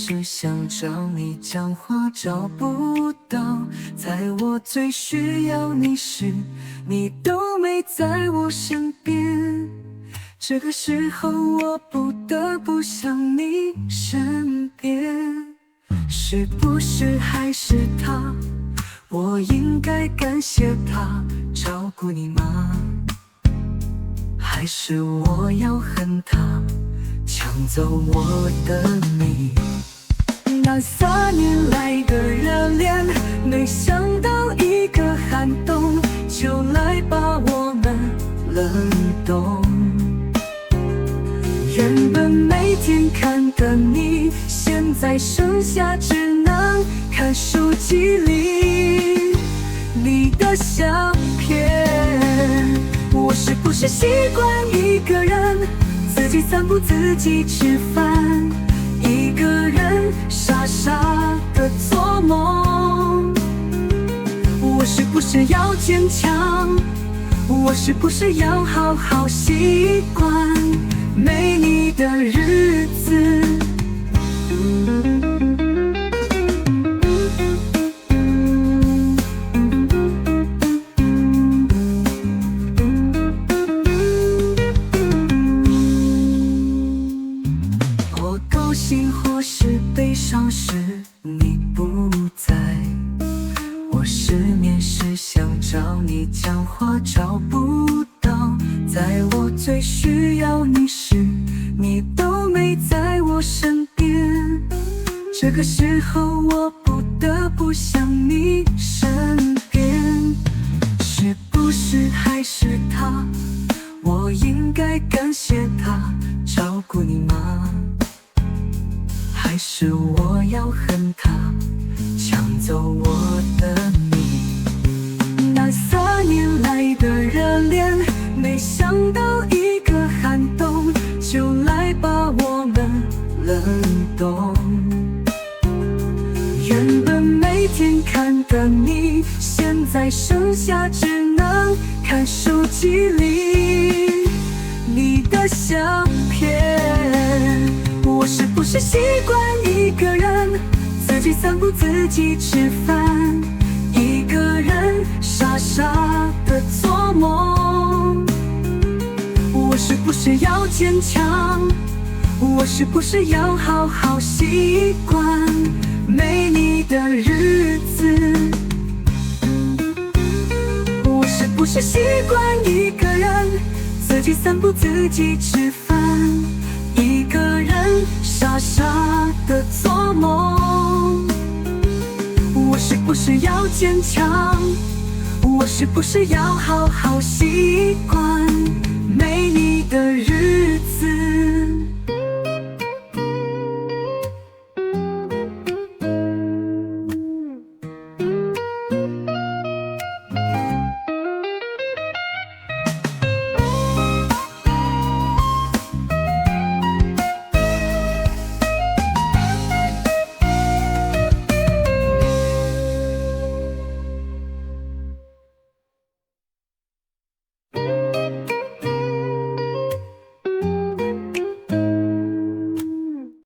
时想找你讲话找不到，在我最需要你时，你都没在我身边。这个时候我不得不想你身边。是不是还是他？我应该感谢他照顾你吗？还是我要恨他抢走我的你？那3年来的热恋，没想到一个寒冬就来把我们冷冻。原本每天看的你，现在剩下只能看手机里你的相片。我是不是习惯一个人自己散步自己吃饭，一个人傻傻的做梦？我是不是要坚强？我是不是要好好习惯没你的日子？我高兴或是悲伤时你不在，我失眠时想找你讲话找不到，在我最需要你时，你都没在我身边。这个时候我不得不想你身边。是不是还是他？我应该感谢他照顾你吗？还是我要恨他抢走我的你？那3年来的热恋，没想到一个寒冬就来把我们冷冻。原本每天看的你，现在剩下只能看手机里你的相片。我是不是习惯一个人自己散步自己吃饭，一个人傻傻的做梦？我是不是要坚强？我是不是要好好习惯没你的日子？我是不是习惯一个人自己散步自己吃饭，一个人傻傻的做梦？我是不是要坚强？我是不是要好好习惯没你的日子？